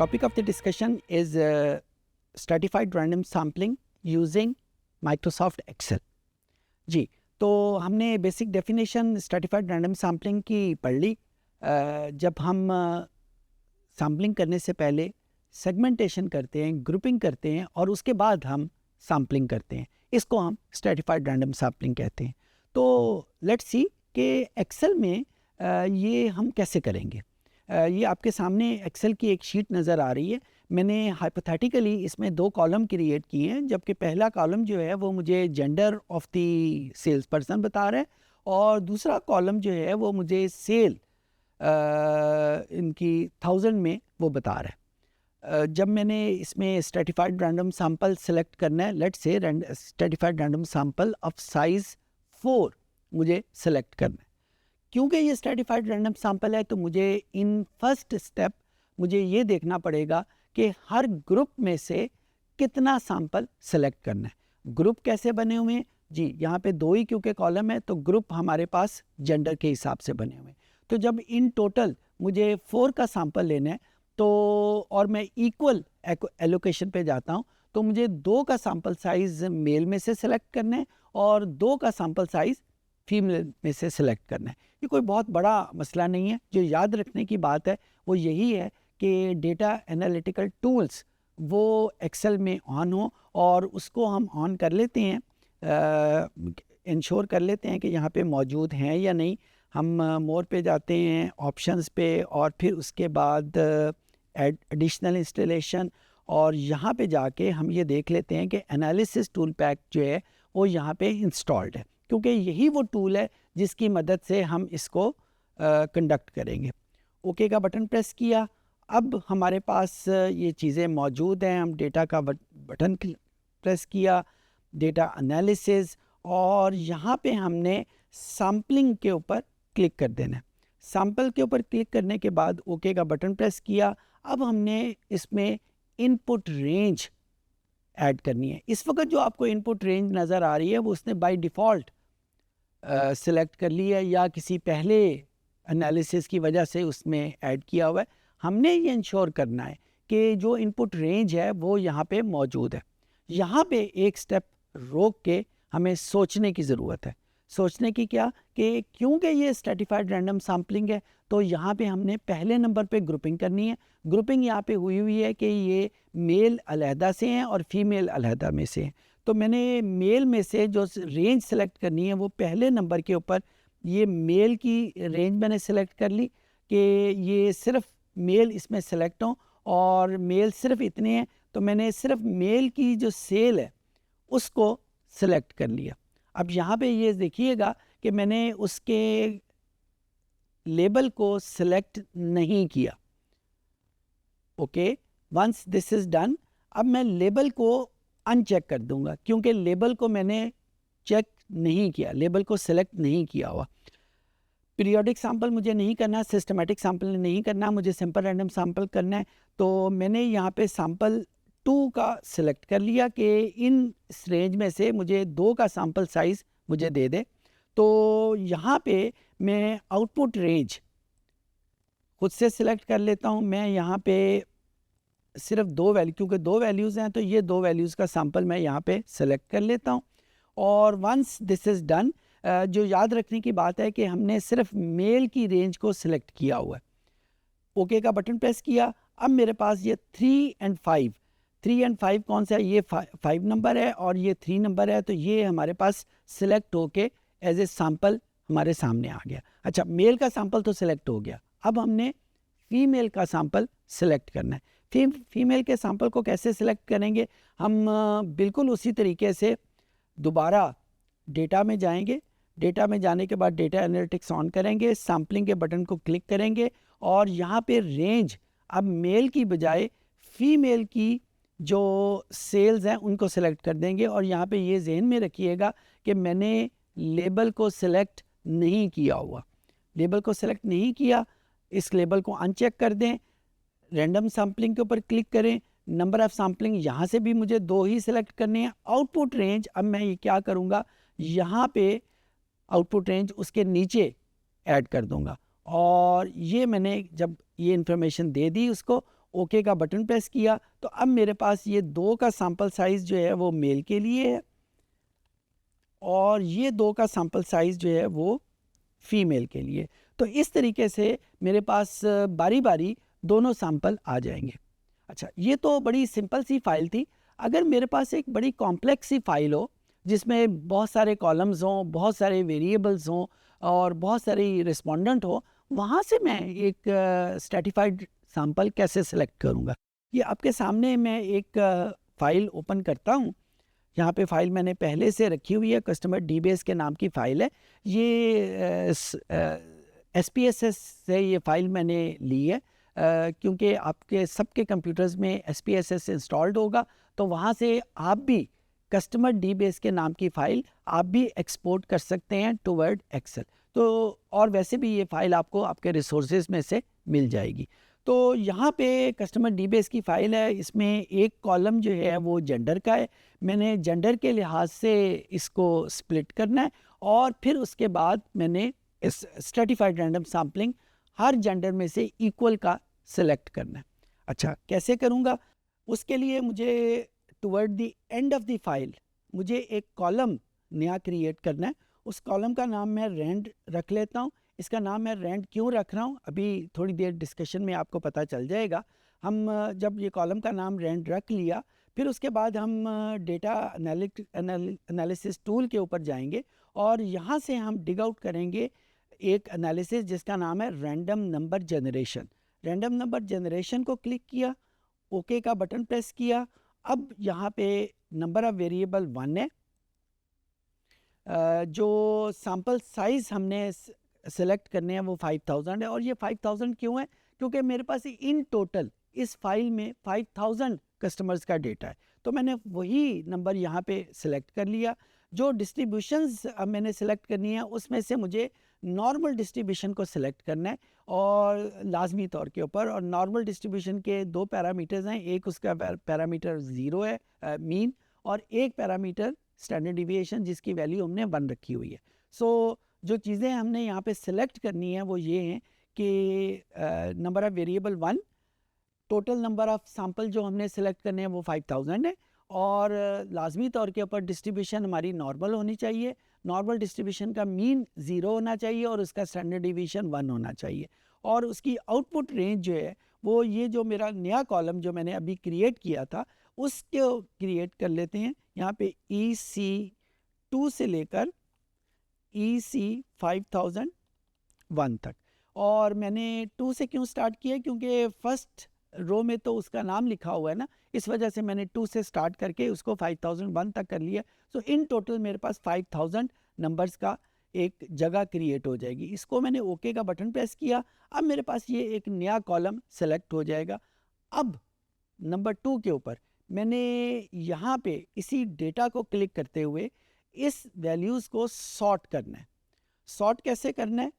topic of the discussion is stratified random sampling using Microsoft Excel. जी, तो हमने basic definition stratified random sampling की पढ़ ली। जब हम सैम्पलिंग करने से पहले सेगमेंटेशन करते हैं, ग्रुपिंग करते हैं और उसके बाद हम सैम्पलिंग करते हैं, इसको हम स्ट्रेटिफाइड रैंडम सैम्पलिंग कहते हैं। तो लेट्स सी कि एक्सेल में ये हम कैसे करेंगे। ये आपके सामने एक्सेल की एक शीट नज़र आ रही है। मैंने हाइपोथेटिकली इसमें 2 कॉलम क्रिएट किए हैं, जबकि पहला कॉलम जो है वो मुझे gender of the sales person बता रहा है और दूसरा कॉलम जो है वो मुझे सेल इनकी 1000 में वो बता रहा है। जब मैंने इसमें स्ट्रेटिफाइड रैंडम सैंपल सेलेक्ट करना है, let's say stratified random sample of size 4 मुझे सेलेक्ट करना है। क्योंकि ये स्ट्रेटिफाइड रैंडम सैंपल है तो मुझे इन फर्स्ट स्टेप मुझे ये देखना पड़ेगा कि हर ग्रुप में से कितना सैंपल सेलेक्ट करना है। ग्रुप कैसे बने हुए हैं जी, यहाँ पे 2 ही क्योंकि कॉलम है तो ग्रुप हमारे पास जेंडर के हिसाब से बने हुए हैं। तो जब इन टोटल मुझे 4 का सैंपल लेना है तो और मैं इक्वल एलोकेशन पे जाता हूँ तो मुझे 2 का सैंपल साइज़ मेल में से सिलेक्ट करना है और 2 का सैंपल साइज़ फीमेल में से सिलेक्ट करना है। ये कोई बहुत बड़ा मसला नहीं है। जो याद रखने की बात है वो यही है कि डेटा एनालिटिकल टूल्स वो एक्सेल में ऑन हो और उसको हम ऑन कर लेते हैं, इंश्योर कर लेते हैं कि यहाँ पे मौजूद हैं या नहीं। हम मोर पे जाते हैं, ऑप्शंस पे, और फिर उसके बाद एडिशनल इंस्टॉलेशन, और यहाँ पे जाके हम ये देख लेते हैं कि एनालिसिस टूल पैक जो है वो यहाँ पे इंस्टॉल्ड है, क्योंकि यही वो टूल है जिसकी मदद से हम इसको कंडक्ट करेंगे। ओके का बटन प्रेस किया। अब हमारे पास ये चीज़ें मौजूद हैं। हम डेटा का बटन प्रेस किया, डेटा एनालिसिस, और यहाँ पे हमने सैम्पलिंग के ऊपर क्लिक कर देना है। सैम्पल के ऊपर क्लिक करने के बाद ओके का बटन प्रेस किया। अब हमने इसमें इनपुट रेंज ऐड करनी है। इस वक्त जो आपको इनपुट रेंज नज़र आ रही है वो उसने बाय डिफ़ॉल्ट सिलेक्ट कर ली है या किसी पहले एनालिसिस की वजह से उसमें ऐड किया हुआ है। हमने ये इंश्योर करना है कि जो इनपुट रेंज है वो यहाँ पे मौजूद है। यहाँ पे एक स्टेप रोक के हमें सोचने की ज़रूरत है। सोचने की क्या कि क्योंकि ये स्ट्रेटिफाइड रैंडम सैम्पलिंग है तो यहाँ पे हमने पहले नंबर पे ग्रुपिंग करनी है। ग्रुपिंग यहाँ पे हुई है कि ये मेल अलहदा से हैं और फीमेल अलहदा में से हैं। तो मैंने मेल में से जो रेंज सेलेक्ट करनी है वो पहले नंबर के ऊपर ये मेल की रेंज मैंने सेलेक्ट कर ली कि ये सिर्फ मेल इसमें सेलेक्ट हों, और मेल सिर्फ इतने हैं तो मैंने सिर्फ मेल की जो सेल है उसको सेलेक्ट कर लिया। अब यहाँ पे ये देखिएगा कि मैंने उसके लेबल को सिलेक्ट नहीं किया। Okay, once this is done, अब मैं लेबल को अनचेक कर दूंगा क्योंकि लेबल को मैंने चेक नहीं किया, लेबल को सिलेक्ट नहीं किया हुआ। पीरियोडिक सैंपल मुझे नहीं करना, सिस्टमेटिक सैंपल नहीं करना, मुझे सिंपल रैंडम सैंपल करना है। तो मैंने यहाँ पे सैंपल 2 का सिलेक्ट कर लिया कि इन इस रेंज में से मुझे 2 का सैंपल साइज़ मुझे दे दे। तो यहाँ पे मैं आउटपुट रेंज खुद से सिलेक्ट कर लेता हूँ। मैं यहाँ पे सिर्फ 2 वैल्यू, क्योंकि 2 वैल्यूज़ हैं तो ये 2 वैल्यूज़ का सैंपल मैं यहाँ पे सेलेक्ट कर लेता हूँ। और वंस दिस इज़ डन, जो याद रखने की बात है कि हमने सिर्फ मेल की रेंज को सिलेक्ट किया हुआ है। ओके का बटन प्रेस किया। अब मेरे पास ये 3 और 5 कौन सा है? ये 5 नंबर है और ये 3 नंबर है, तो ये हमारे पास सिलेक्ट होके एज ए सैंपल हमारे सामने आ गया। अच्छा, मेल का सैंपल तो सिलेक्ट हो गया, अब हमने फीमेल का सैंपल सिलेक्ट करना है। फीमेल के सैंपल को कैसे सिलेक्ट करेंगे? हम बिल्कुल उसी तरीके से दोबारा डेटा में जाएंगे। डेटा में जाने के बाद डेटा एनालिटिक्स ऑन करेंगे, सैम्पलिंग के बटन को क्लिक करेंगे और यहाँ पे रेंज अब मेल की बजाय फीमेल की जो सेल्स हैं उनको सेलेक्ट कर देंगे। और यहाँ पे ये जहन में रखिएगा कि मैंने लेबल को सिलेक्ट नहीं किया हुआ। लेबल को सिलेक्ट नहीं किया, इस लेबल को अनचेक कर दें, रैंडम सैम्पलिंग के ऊपर क्लिक करें। नंबर ऑफ़ सैम्पलिंग यहाँ से भी मुझे 2 ही सिलेक्ट करने हैं। आउटपुट रेंज, अब मैं ये क्या करूँगा, यहाँ पे आउटपुट रेंज उसके नीचे ऐड कर दूँगा। और ये मैंने जब ये इन्फॉर्मेशन दे दी उसको, ओके का बटन प्रेस किया तो अब मेरे पास ये 2 का सैंपल साइज़ जो है वो मेल के लिए है और ये 2 का सैंपल साइज़ जो है वो फीमेल के लिए। तो इस तरीके से मेरे पास बारी बारी दोनों सैंपल आ जाएंगे। अच्छा, ये तो बड़ी सिंपल सी फाइल थी। अगर मेरे पास एक बड़ी कॉम्प्लेक्स सी फाइल हो जिसमें बहुत सारे कॉलम्स हों, बहुत सारे वेरिएबल्स हों और बहुत सारी रिस्पोंडेंट हो, वहाँ से मैं एक स्ट्रैटिफाइड सैंपल कैसे सेलेक्ट करूँगा? ये आपके सामने मैं एक फ़ाइल ओपन करता हूँ। यहाँ पे फ़ाइल मैंने पहले से रखी हुई है, कस्टमर डीबेस के नाम की फ़ाइल है। ये SPSS से ये फ़ाइल मैंने ली है क्योंकि आपके सबके कंप्यूटर्स में SPSS इंस्टॉल्ड होगा, तो वहाँ से आप भी कस्टमर डीबेस के नाम की फ़ाइल आप भी एक्सपोर्ट कर सकते हैं टू वर्ड एक्सेल। तो और वैसे भी ये फ़ाइल आपको आपके रिसोर्सेज में से मिल जाएगी। तो यहाँ पे कस्टमर डीबेस की फ़ाइल है, इसमें एक कॉलम जो है वो जेंडर का है। मैंने जेंडर के लिहाज से इसको स्प्लिट करना है और फिर उसके बाद मैंने इस स्ट्रैटिफाइड रैंडम सैम्पलिंग हर जेंडर में से इक्वल का सिलेक्ट करना है। अच्छा, कैसे करूँगा? उसके लिए मुझे toward the end of the file मुझे एक कॉलम नया क्रिएट करना है। उस कॉलम का नाम मैं रैंड रख लेता हूँ। इसका नाम मैं रैंड क्यों रख रहा हूँ अभी थोड़ी देर डिस्कशन में आपको पता चल जाएगा। हम जब ये कॉलम का नाम रैंड रख लिया फिर उसके बाद हम डेटा एनालिसिस टूल के ऊपर जाएंगे और यहाँ से हम डिग आउट करेंगे एक एनालिसिस जिसका नाम है random number generation. Random number generation को क्लिक किया, ओके का बटन प्रेस किया। अब यहाँ पे नंबर ऑफ वेरिएबल 1 है। जो सैम्पल साइज़ हमने सेलेक्ट करने हैं वो 5000 है और ये 5000 क्यों है? क्योंकि मेरे पास इन टोटल इस फाइल में 5000 कस्टमर्स का डेटा है, तो मैंने वही नंबर यहाँ पे सिलेक्ट कर लिया। जो डिस्ट्रीब्यूशंस मैंने सेलेक्ट करनी है उसमें से मुझे नॉर्मल डिस्ट्रीब्यूशन को सिलेक्ट करना है और लाजमी तौर के ऊपर। और नॉर्मल डिस्ट्रीब्यूशन के 2 पैरामीटर्स हैं, एक उसका पैरामीटर 0 है मीन, और एक पैरामीटर स्टैंडर्ड डिविएशन जिसकी वैल्यू हमने 1 रखी हुई है। सो जो चीज़ें हमने यहाँ पे सिलेक्ट करनी है वो ये हैं कि number of variable 1, total number of sample जो हमने सेलेक्ट करने हैं वो 5000 है और लाजमी तौर के ऊपर डिस्ट्रीब्यूशन हमारी नॉर्मल होनी चाहिए। नॉर्मल डिस्ट्रीब्यूशन का मीन 0 होना चाहिए और उसका स्टैंडर्ड डिवीएशन 1 होना चाहिए। और उसकी आउटपुट रेंज जो है वो ये जो मेरा नया कॉलम जो मैंने अभी क्रिएट किया था उसको क्रिएट कर लेते हैं। यहाँ पे EC2 से लेकर EC5001 तक। और मैंने 2 से क्यों स्टार्ट किया? क्योंकि फर्स्ट रो में तो उसका नाम लिखा हुआ है ना, इस वजह से मैंने 2 से स्टार्ट करके उसको 5001 तक कर लिया। सो इन टोटल मेरे पास 5000 नंबर्स का एक जगह क्रिएट हो जाएगी। इसको मैंने ओके का बटन प्रेस किया। अब मेरे पास ये एक नया कॉलम सेलेक्ट हो जाएगा। अब नंबर 2 के ऊपर मैंने यहाँ पे इसी डेटा को क्लिक करते हुए इस वैल्यूज़ को सॉर्ट करना है। सॉर्ट कैसे करना है?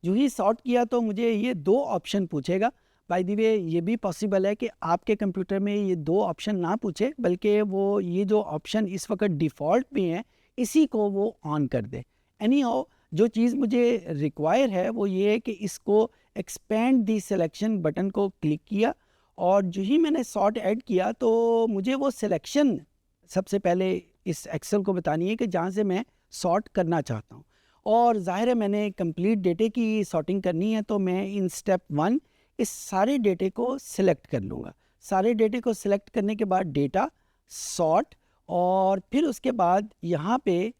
जो ही सॉर्ट किया तो मुझे ये 2 ऑप्शन पूछेगा। बाय द वे ये भी पॉसिबल है कि आपके कंप्यूटर में ये 2 ऑप्शन ना पूछे, बल्कि वो ये जो ऑप्शन इस वक्त डिफ़ॉल्ट में है इसी को वो ऑन कर दे। एनी हाउ जो चीज़ मुझे रिक्वायर है वो ये है कि इसको एक्सपेंड दी सिलेक्शन बटन को क्लिक किया और जो ही मैंने सॉर्ट ऐड किया तो मुझे वो सिलेक्शन सबसे पहले इस एक्सेल को बतानी है कि जहाँ से मैं सॉर्ट करना चाहता हूँ। और ज़ाहिर है मैंने कंप्लीट डेटे की सॉर्टिंग करनी है, तो मैं इन स्टेप 1 इस सारे डेटे को सिलेक्ट कर लूँगा। सारे डेटे को सिलेक्ट करने के बाद डेटा सॉर्ट और फिर उसके बाद यहाँ पे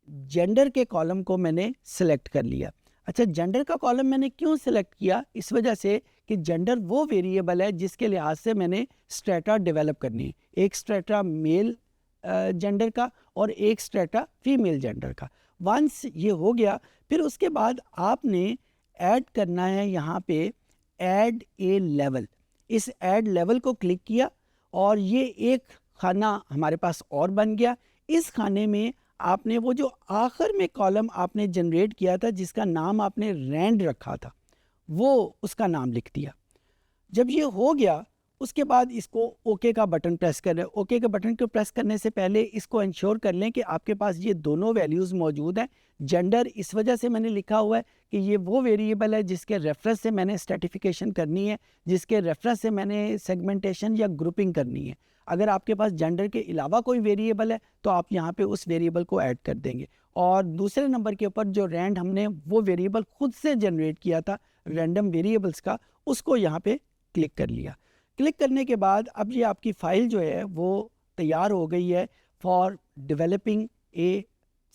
जेंडर के कॉलम को मैंने सिलेक्ट कर लिया। अच्छा, जेंडर का कॉलम मैंने क्यों सिलेक्ट किया? इस वजह से कि जेंडर वो वेरिएबल है जिसके लिहाज से मैंने स्ट्रेटा डेवलप करनी है। एक स्ट्रेटा मेल जेंडर का और एक स्ट्रेटा फीमेल जेंडर का। वंस ये हो गया फिर उसके बाद आपने ऐड करना है यहाँ पे ऐड ए लेवल। इस ऐड लेवल को क्लिक किया और ये एक खाना हमारे पास और बन गया। इस खाने में आपने वो जो आखिर में कॉलम आपने जनरेट किया था जिसका नाम आपने रैंड रखा था वो उसका नाम लिख दिया। जब ये हो गया उसके बाद इसको ओके का बटन प्रेस कर रहे हैं। ओके के बटन को प्रेस करने से पहले इसको इंश्योर कर लें कि आपके पास ये दोनों वैल्यूज़ मौजूद हैं। जेंडर इस वजह से मैंने लिखा हुआ है कि ये वो वेरिएबल है जिसके रेफरेंस से मैंने स्ट्रैटिफिकेशन करनी है, जिसके रेफरेंस से मैंने सेगमेंटेशन या ग्रुपिंग करनी है। अगर आपके पास जेंडर के अलावा कोई वेरिएबल है तो आप यहाँ पे उस वेरिएबल को ऐड कर देंगे। और दूसरे नंबर के ऊपर जो रैंड हमने वो वेरिएबल खुद से जनरेट किया था रैंडम वेरिएबल्स का, उसको यहाँ पे क्लिक कर लिया। क्लिक करने के बाद अब ये आपकी फ़ाइल जो है वो तैयार हो गई है for developing a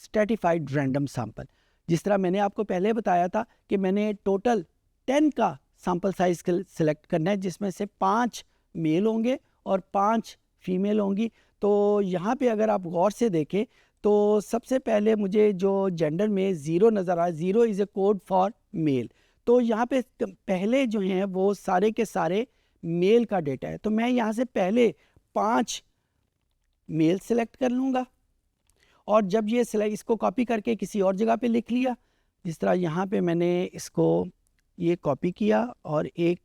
stratified random sample. जिस तरह मैंने आपको पहले बताया था कि मैंने टोटल 10 का सैंपल साइज सेलेक्ट करना है, जिसमें से 5 मेल होंगे और 5 फीमेल होंगी। तो यहाँ पे अगर आप गौर से देखें तो सबसे पहले मुझे जो जेंडर में 0 नज़र आया, 0 is a code for male. तो यहाँ पे पहले जो हैं वो सारे के सारे मेल का डेटा है। तो मैं यहाँ से पहले 5 मेल सेलेक्ट कर लूँगा और जब ये इसको कॉपी करके किसी और जगह पे लिख लिया, जिस तरह यहाँ पे मैंने इसको ये कॉपी किया और एक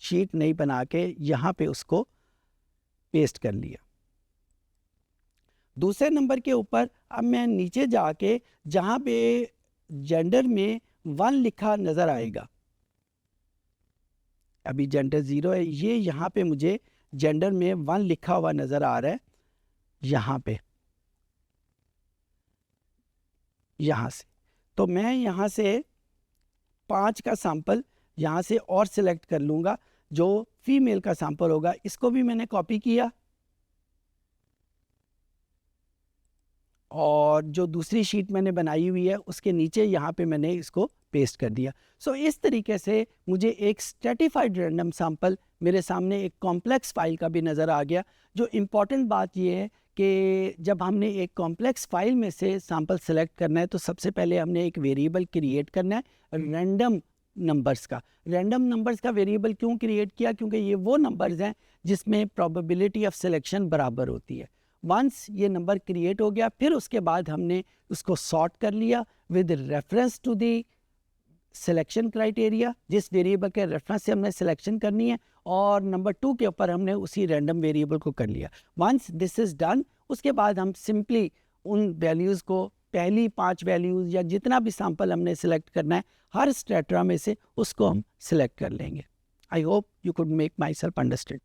शीट नई बना के यहाँ पे उसको पेस्ट कर लिया। दूसरे नंबर के ऊपर अब मैं नीचे जाके जहाँ पे जेंडर में 1 लिखा नज़र आएगा, अभी जेंडर 0 है, ये यहाँ पे मुझे जेंडर में 1 लिखा हुआ नज़र आ रहा है। यहाँ पे यहाँ से तो मैं यहाँ से 5 का सैंपल यहाँ से और सिलेक्ट कर लूँगा जो फीमेल का सैंपल होगा। इसको भी मैंने कॉपी किया और जो दूसरी शीट मैंने बनाई हुई है उसके नीचे यहाँ पे मैंने इसको पेस्ट कर दिया। सो इस तरीके से मुझे एक स्ट्रैटिफाइड रैंडम सैंपल मेरे सामने एक कॉम्प्लेक्स फाइल का भी नज़र आ गया। जो इम्पॉर्टेंट बात ये है कि जब हमने एक कॉम्प्लेक्स फाइल में से सैंपल सेलेक्ट करना है तो सबसे पहले हमने एक वेरिएबल क्रिएट करना है रैंडम नंबर्स का। रैंडम नंबर्स का वेरिएबल क्यों क्रिएट किया? क्योंकि ये वो नंबर्स हैं जिसमें प्रोबेबिलिटी ऑफ सिलेक्शन बराबर होती है। वंस ये नंबर क्रिएट हो गया फिर उसके बाद हमने उसको सॉर्ट कर लिया with reference to the selection criteria, जिस वेरिएबल के रेफरेंस से हमने सिलेक्शन करनी है, और नंबर 2 के ऊपर हमने उसी रैंडम वेरिएबल को कर लिया। वंस दिस इज़ डन, उसके बाद हम सिंपली उन वैल्यूज़ को पहली 5 वैल्यूज़ या जितना भी सैंपल हमने सिलेक्ट करना है हर स्ट्रैटा में से उसको हम सिलेक्ट कर लेंगे। I hope you could make my self understand.